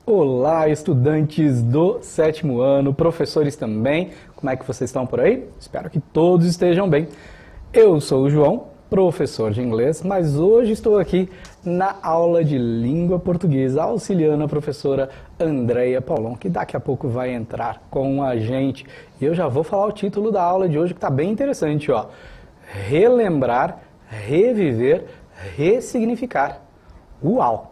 Olá, estudantes do 7º ano, professores também. Como é que vocês estão por aí? Espero que todos estejam bem. Eu sou o João, professor de inglês, mas hoje estou aqui na aula de língua portuguesa, auxiliando a professora Andreia Paulon, que daqui a pouco vai entrar com a gente. E eu já vou falar o título da aula de hoje, que está bem interessante, ó. Relembrar, reviver, ressignificar. Uau!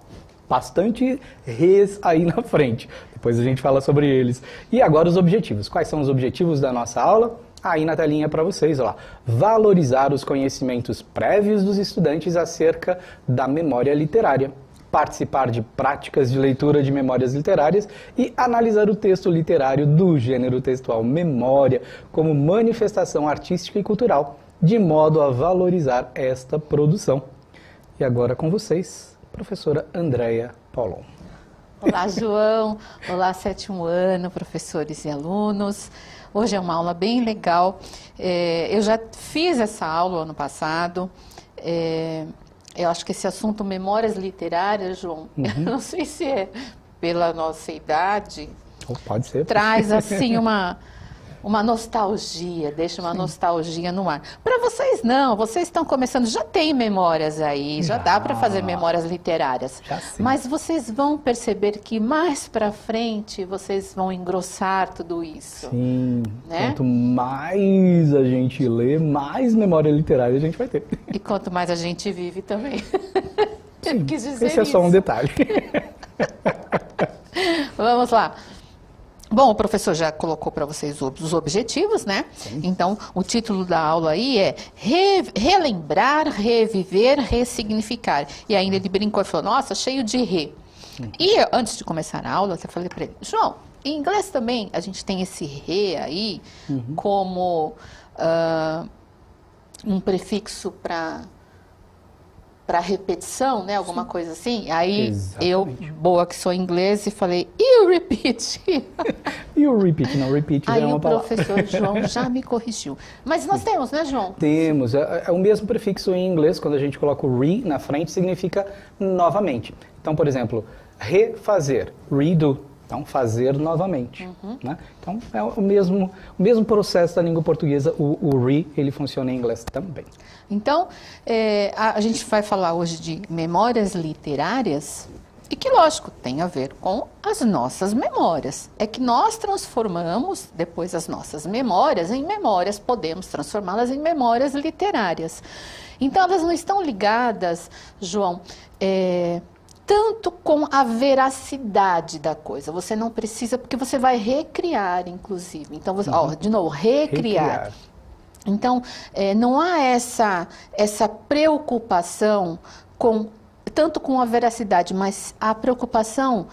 Bastante res aí na frente. Depois a gente fala sobre eles. E agora os objetivos. Quais são os objetivos da nossa aula? Aí na telinha para vocês, ó lá. Valorizar os conhecimentos prévios dos estudantes acerca da memória literária. Participar de práticas de leitura de memórias literárias e analisar o texto literário do gênero textual memória como manifestação artística e cultural, de modo a valorizar esta produção. E agora com vocês, professora Andreia Paulon. Olá, João. Olá, 7º ano, professores e alunos. Hoje é uma aula bem legal. Eu já fiz essa aula ano passado. Eu acho que esse assunto memórias literárias, João, eu não sei se é pela nossa idade, Pode ser. traz assim uma nostalgia, deixa uma nostalgia no ar. Para vocês não, vocês estão começando, já tem memórias aí, já dá para fazer memórias literárias. Já sim. Mas vocês vão perceber que mais para frente vocês vão engrossar tudo isso. Sim, né? Quanto mais a gente lê, mais memória literária a gente vai ter. E quanto mais a gente vive também. Sim, Eu quis dizer esse é só um isso. detalhe. Vamos lá. Bom, o professor já colocou para vocês os objetivos, né? Sim. Então, o título da aula aí é relembrar, reviver, ressignificar. E ainda ele brincou e falou, nossa, cheio de re. E antes de começar a aula, eu falei para ele, João, em inglês também a gente tem esse re aí como um prefixo para repetição, né? Alguma coisa assim. Aí Exatamente. eu, boa que sou inglês, e falei, you repeat. E o repeat, não, repeat já Aí é uma o palavra. professor João já me corrigiu. Mas nós temos, né, João? Temos, é o mesmo prefixo em inglês, quando a gente coloca o re na frente, significa novamente. Então, por exemplo, refazer, redo, então fazer novamente. Né? Então, é o mesmo processo da língua portuguesa, o re, ele funciona em inglês também. Então, a gente vai falar hoje de memórias literárias e que, lógico, tem a ver com as nossas memórias. É que nós transformamos depois as nossas memórias em memórias, podemos transformá-las em memórias literárias. Então, elas não estão ligadas, João, tanto com a veracidade da coisa. Você não precisa, porque você vai recriar, inclusive. Então, de novo, recriar. Então, não há essa preocupação tanto com a veracidade, mas a preocupação,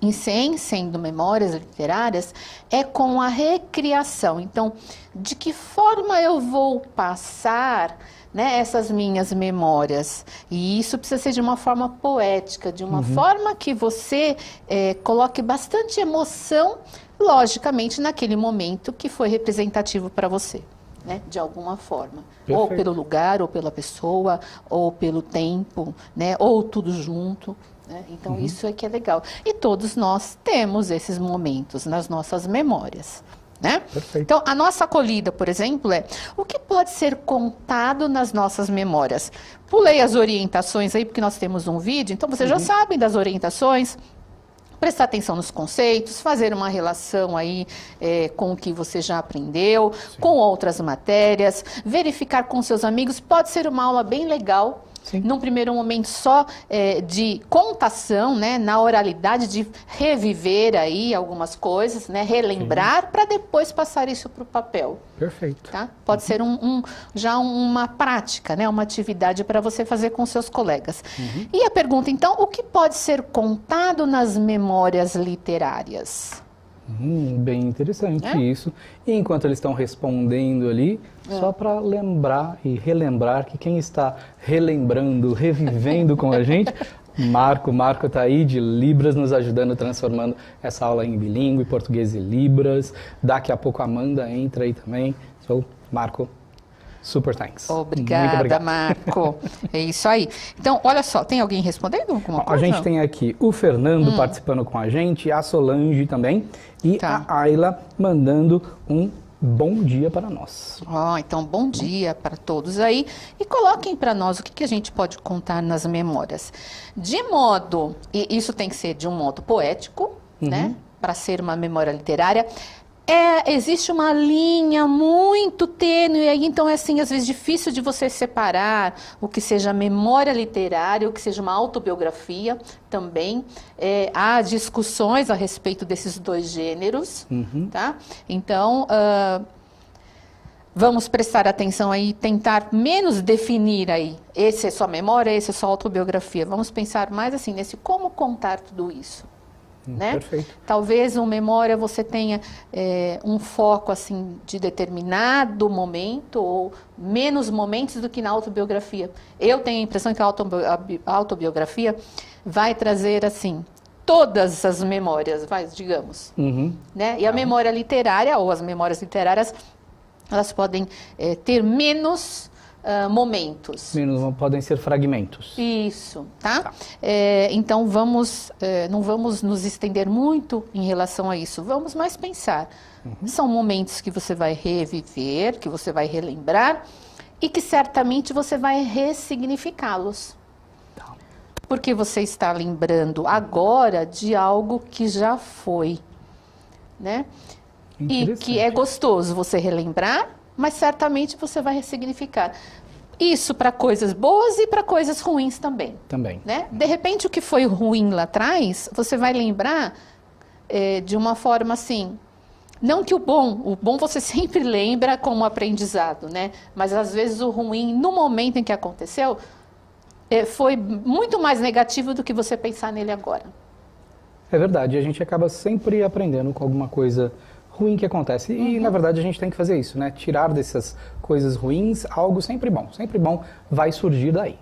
em sendo memórias literárias, é com a recriação. Então, de que forma eu vou passar, né, essas minhas memórias? E isso precisa ser de uma forma poética, de uma forma que você coloque bastante emoção, logicamente, naquele momento que foi representativo para você. Né, de alguma forma, Perfeito. Ou pelo lugar, ou pela pessoa, ou pelo tempo, né, ou tudo junto, né? Então isso é que é legal. E todos nós temos esses momentos nas nossas memórias, né? Perfeito. Então a nossa acolhida, por exemplo, é o que pode ser contado nas nossas memórias. Pulei as orientações aí porque nós temos um vídeo, então vocês já sabem das orientações. Prestar atenção nos conceitos, fazer uma relação aí com o que você já aprendeu, com outras matérias, verificar com seus amigos. Pode ser uma aula bem legal, num primeiro momento só de contação, né, na oralidade, de reviver aí algumas coisas, né, relembrar, para depois passar isso para o papel. Perfeito. Tá? Pode ser já uma prática, né? Uma atividade para você fazer com seus colegas. E a pergunta, então, o que pode ser contado nas memórias literárias? Bem interessante isso. E enquanto eles estão respondendo ali, só para lembrar e relembrar que quem está relembrando, revivendo com a gente, Marco está aí de Libras nos ajudando, transformando essa aula em bilíngue, português e Libras. Daqui a pouco a Amanda entra aí também. Marco. Super thanks. Muito Obrigada, obrigado. Marco. É isso aí. Então, olha só, tem alguém respondendo alguma A coisa? gente tem aqui o Fernando participando com a gente, a Solange também, e Tá. a Ayla mandando um bom dia para nós. Então, bom dia para todos aí. E coloquem para nós o que, que a gente pode contar nas memórias. De modo, e isso tem que ser de um modo poético, né? Para ser uma memória literária. Existe uma linha muito tênue, aí então é assim, às vezes difícil de você separar o que seja memória literária, o que seja uma autobiografia também. Há discussões a respeito desses dois gêneros, tá? Então, vamos prestar atenção aí, tentar menos definir aí, esse é só memória, esse é só autobiografia. Vamos pensar mais assim, nesse como contar tudo isso. Né? Perfeito. Talvez uma memória você tenha um foco assim de determinado momento ou menos momentos do que na autobiografia. Eu tenho a impressão que a autobiografia vai trazer assim todas as memórias, digamos, né? E a memória literária ou as memórias literárias elas podem ter menos momentos. Podem ser fragmentos. Isso, tá? Então, não vamos nos estender muito em relação a isso. Vamos mais pensar. São momentos que você vai reviver, que você vai relembrar e que certamente você vai ressignificá-los. Porque você está lembrando agora de algo que já foi, né? E que é gostoso você relembrar, mas certamente você vai ressignificar. Isso para coisas boas e para coisas ruins também. Também. Né? De repente, o que foi ruim lá atrás, você vai lembrar de uma forma assim... Não que o bom você sempre lembra como aprendizado, né? Mas às vezes o ruim, no momento em que aconteceu, foi muito mais negativo do que você pensar nele agora. É verdade, a gente acaba sempre aprendendo com alguma coisa ruim que acontece. E, na verdade, a gente tem que fazer isso, né? Tirar dessas coisas ruins algo sempre bom vai surgir daí,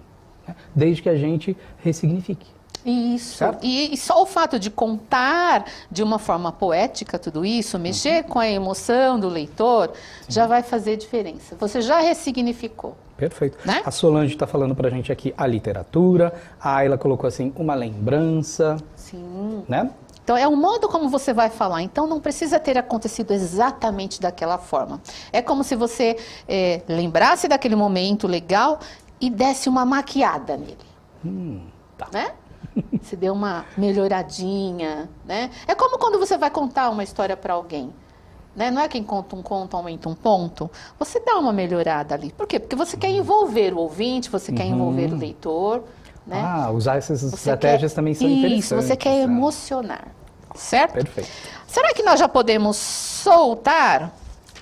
né? Desde que a gente ressignifique. Isso. E só o fato de contar de uma forma poética tudo isso, mexer com a emoção do leitor, já vai fazer diferença. Você já ressignificou. Perfeito. Né? A Solange está falando para a gente aqui a literatura, a Ayla colocou assim, uma lembrança. Sim. Né? Então, é o modo como você vai falar. Então, não precisa ter acontecido exatamente daquela forma. É como se você lembrasse daquele momento legal e desse uma maquiada nele. Tá. Né? Você deu uma melhoradinha, né? É como quando você vai contar uma história para alguém. Né? Não é quem conta um conto aumenta um ponto. Você dá uma melhorada ali. Por quê? Porque você quer envolver o ouvinte, você quer envolver o leitor. Né? Usar essas estratégias também são interessantes. Isso, você quer emocionar. Certo? Perfeito. Será que nós já podemos soltar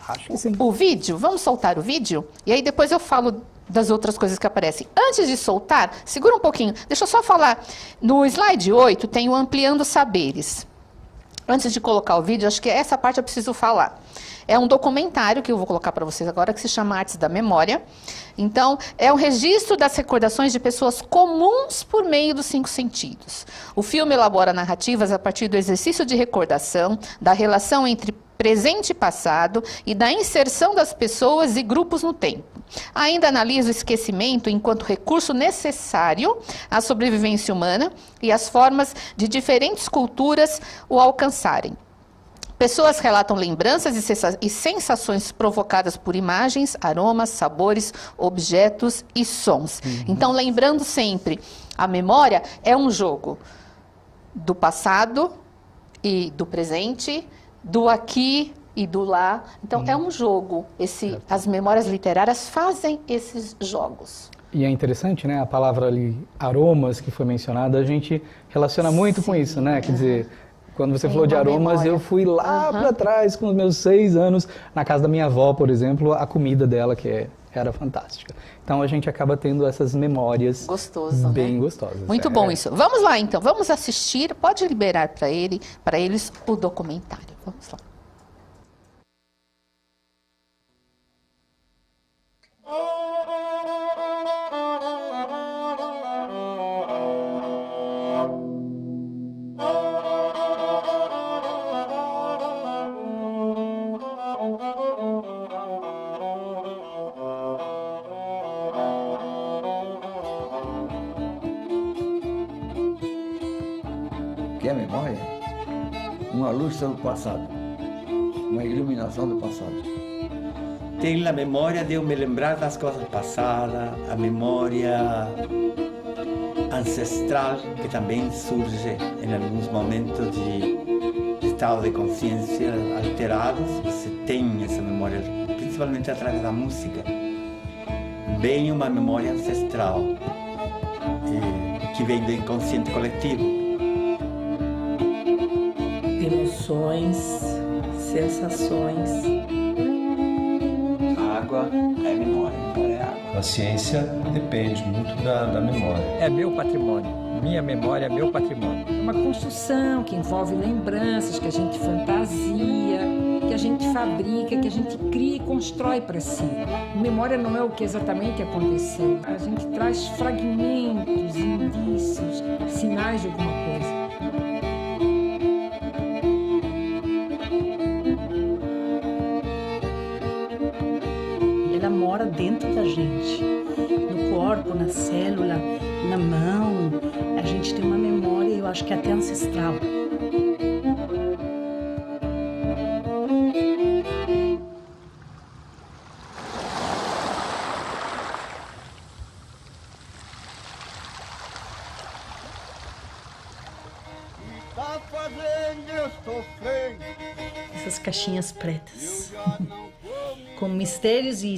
Acho que sim. o vídeo? Vamos soltar o vídeo? E aí depois eu falo das outras coisas que aparecem. Antes de soltar, segura um pouquinho. Deixa eu só falar. No slide 8 tem o Ampliando Saberes. Antes de colocar o vídeo, acho que essa parte eu preciso falar. É um documentário que eu vou colocar para vocês agora, que se chama Artes da Memória. Então, é um registro das recordações de pessoas comuns por meio dos 5 sentidos. O filme elabora narrativas a partir do exercício de recordação, da relação entre presente e passado e da inserção das pessoas e grupos no tempo. Ainda analisa o esquecimento enquanto recurso necessário à sobrevivência humana e as formas de diferentes culturas o alcançarem. Pessoas relatam lembranças e sensações provocadas por imagens, aromas, sabores, objetos e sons. Então, lembrando sempre, a memória é um jogo do passado e do presente, do aqui e do lá. Então, é um jogo. As memórias literárias fazem esses jogos. E é interessante, né? A palavra ali, aromas, que foi mencionada, a gente relaciona muito com isso, né? Quer dizer, quando você falou de aromas, eu fui lá para trás, com os meus 6 anos, na casa da minha avó, por exemplo, a comida dela, que era fantástica. Então, a gente acaba tendo essas memórias bem gostosas. Muito bom isso. Vamos lá, então. Vamos assistir. Pode liberar para eles o documentário. Vamos lá. que é memória? Uma luz sobre o passado, uma iluminação do passado. Tem a memória de eu me lembrar das coisas passadas, a memória ancestral que também surge em alguns momentos de estado de consciência alterados. Você tem essa memória, principalmente através da música. Vem uma memória ancestral que vem do inconsciente coletivo. Emoções, sensações. Água é memória, memória é água. A ciência depende muito da memória. É meu patrimônio, minha memória é meu patrimônio. É uma construção que envolve lembranças, que a gente fantasia, que a gente fabrica, que a gente cria e constrói para si. Memória não é o que exatamente aconteceu. A gente traz fragmentos, indícios, sinais de alguma coisa. Ela mora dentro da gente, no corpo, na célula, na mão. A gente tem uma memória, eu acho que até ancestral. Essas caixinhas pretas. Com mistérios e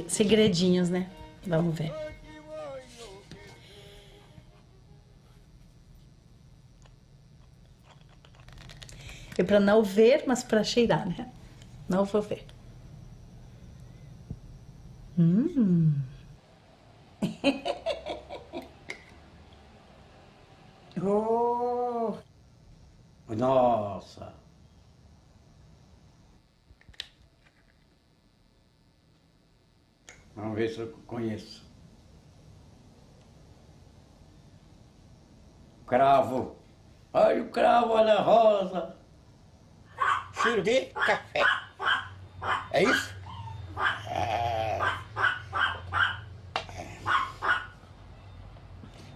segredinhos, né? Vamos ver. É para não ver, mas para cheirar, né? Não vou ver. Oh! Nossa! Vamos ver se eu conheço. Cravo. Olha o cravo, olha a rosa. Cheiro de café. É isso?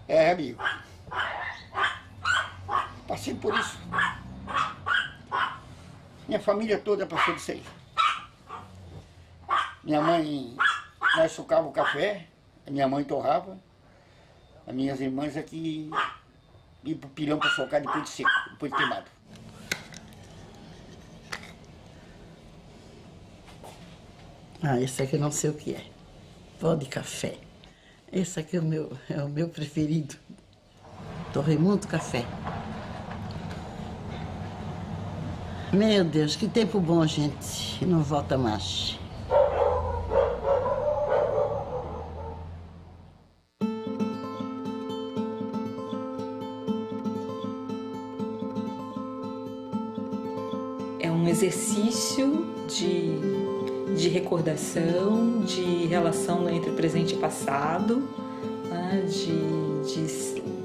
É, amigo. Passei por isso. Minha família toda passou disso aí. Minha mãe, nós sucávamos o café, a minha mãe torrava, as minhas irmãs aqui iam pro pilão para socar depois de seco, depois de queimado. Ah, esse aqui eu não sei o que é. Pó de café. Esse aqui é o meu preferido. Torrei muito café. Meu Deus, que tempo bom, gente. Não volta mais. É um exercício de recordação, de relação entre presente e passado, né?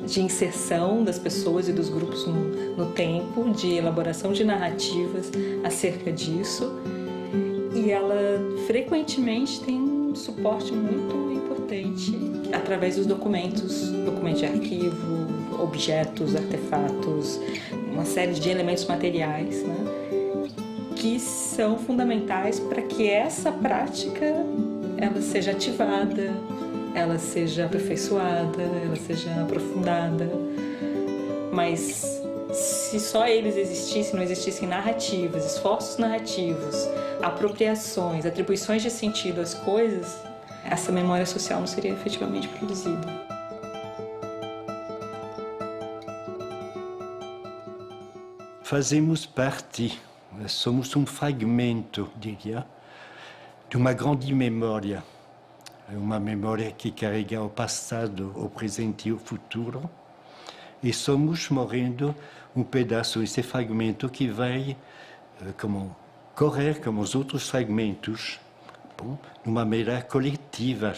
de inserção das pessoas e dos grupos no tempo, de elaboração de narrativas acerca disso. E ela frequentemente tem um suporte muito importante através dos documentos de arquivo, objetos, artefatos, uma série de elementos materiais, né? Que são fundamentais para que essa prática ela seja ativada, ela seja aperfeiçoada, ela seja aprofundada. Mas se só eles existissem, não existissem narrativas, esforços narrativos, apropriações, atribuições de sentido às coisas, essa memória social não seria efetivamente produzida. Fazemos parte, somos um fragmento, diria, de uma grande memória. Uma memória que carrega o passado, o presente e o futuro. E somos morrendo um pedaço desse fragmento que vai correr como os outros fragmentos, de uma maneira coletiva,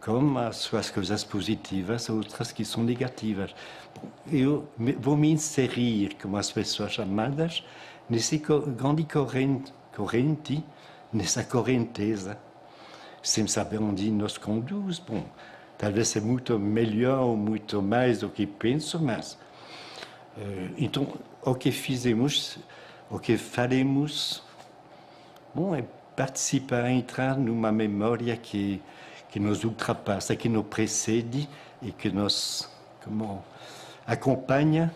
com as suas coisas positivas, outras que são negativas. Eu vou me inserir como as pessoas amadas nessa grande corrente, nessa correnteza, sem saber onde nos conduz. Bom, talvez é muito melhor ou muito mais do que penso, mas Então, o que fizemos, o que faremos, bom, é participar, entrar numa memória que nos ultrapassa, que nos precede e que nos acompanha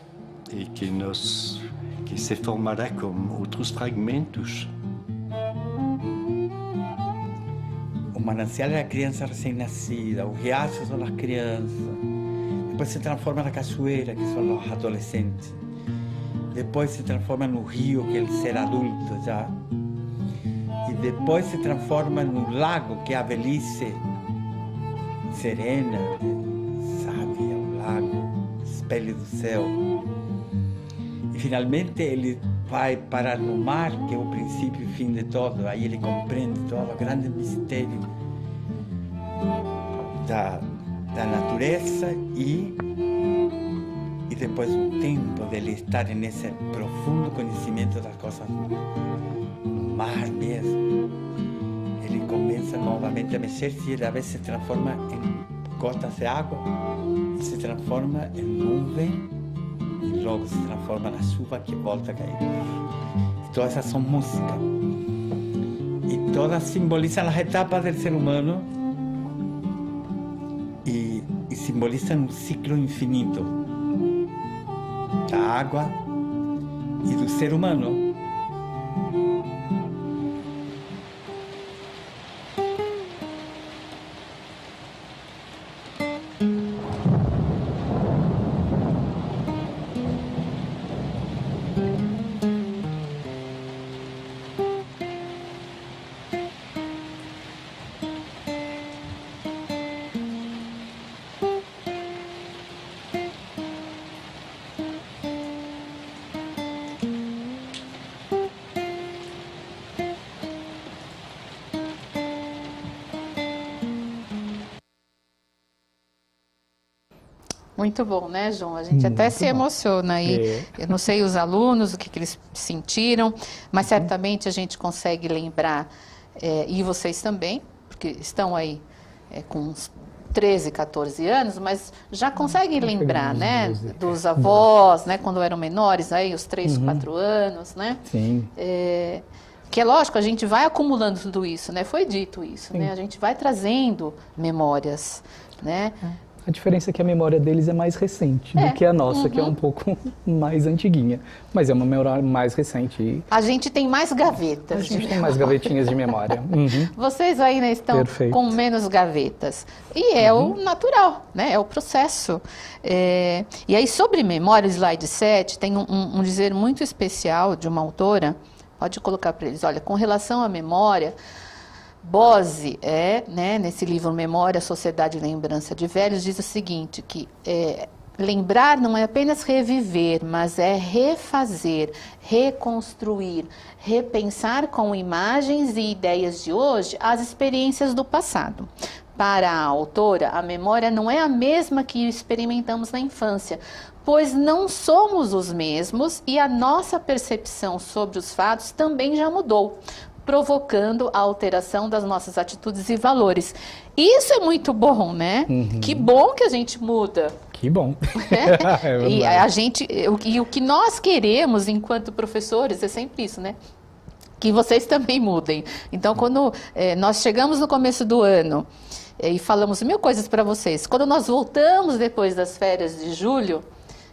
e que se formará com outros fragmentos. O manancial é a criança recém-nascida, o riacho são as crianças, depois se transforma na cachoeira, que são os adolescentes, depois se transforma no rio, que é o ser adulto já, e depois se transforma no lago, que é a velhice serena, sábia, o lago, espelho do céu. E finalmente ele vai parar no mar, que é o princípio e o fim de tudo. Aí ele compreende todo o grande mistério da natureza e depois o tempo dele estar nesse profundo conhecimento das coisas no mar mesmo. Ele começa novamente a mexer-se e a vez se transforma em gotas de água e se transforma em nuvem e logo se transforma na chuva que volta a cair. E todas essas são músicas. E todas simbolizam as etapas do ser humano e simbolizam um ciclo infinito da água e do ser humano. Muito bom, né, João? A gente até se emociona aí. Eu não sei os alunos, o que eles sentiram, mas certamente a gente consegue lembrar, e vocês também, porque estão aí com uns 13, 14 anos, mas já conseguem lembrar, né, dos avós, né, quando eram menores, aí os 3, 4 anos, né? Sim. Que é lógico, a gente vai acumulando tudo isso, né? Foi dito isso, né? A gente vai trazendo memórias, né? A diferença é que a memória deles é mais recente do que a nossa, que é um pouco mais antiguinha. Mas é uma memória mais recente. A gente tem mais gavetas. A gente tem mais gavetinhas de memória. Vocês aí, né, estão com menos gavetas. E é o natural, né? É o processo. E aí, sobre memória, o slide 7, tem um dizer muito especial de uma autora. Pode colocar para eles. Olha, com relação à memória, Bose, né, nesse livro Memória, Sociedade e Lembrança de Velhos, diz o seguinte, que lembrar não é apenas reviver, mas é refazer, reconstruir, repensar com imagens e ideias de hoje as experiências do passado. Para a autora, a memória não é a mesma que experimentamos na infância, pois não somos os mesmos e a nossa percepção sobre os fatos também já mudou, provocando a alteração das nossas atitudes e valores. Isso é muito bom, né? Que bom que a gente muda. Que bom. E o que nós queremos enquanto professores é sempre isso, né? Que vocês também mudem. Então, quando nós chegamos no começo do ano e falamos 1000 coisas para vocês, quando nós voltamos depois das férias de julho,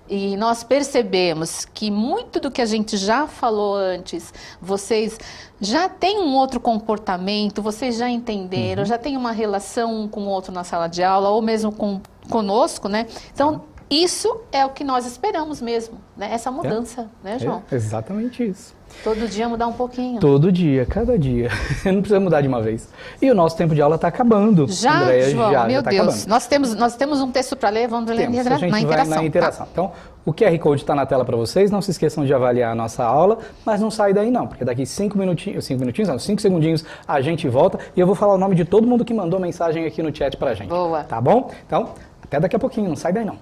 e nós percebemos que muito do que a gente já falou antes, vocês já têm um outro comportamento, vocês já entenderam, já têm uma relação um com o outro na sala de aula, ou mesmo conosco, né? Então, isso é o que nós esperamos mesmo, né? Essa mudança, né, João? Exatamente isso. Todo dia mudar um pouquinho. Todo dia, cada dia. Não precisa mudar de uma vez. E o nosso tempo de aula está acabando. Já, Andréia, João, meu tá Deus. Acabando. Nós temos um texto para ler, vamos ler na interação. Na interação. Tá? Então, o QR Code está na tela para vocês. Não se esqueçam de avaliar a nossa aula, mas não sai daí não, porque daqui 5 segundinhos, a gente volta e eu vou falar o nome de todo mundo que mandou mensagem aqui no chat para a gente. Boa. Tá bom? Então, até daqui a pouquinho. Não sai daí não.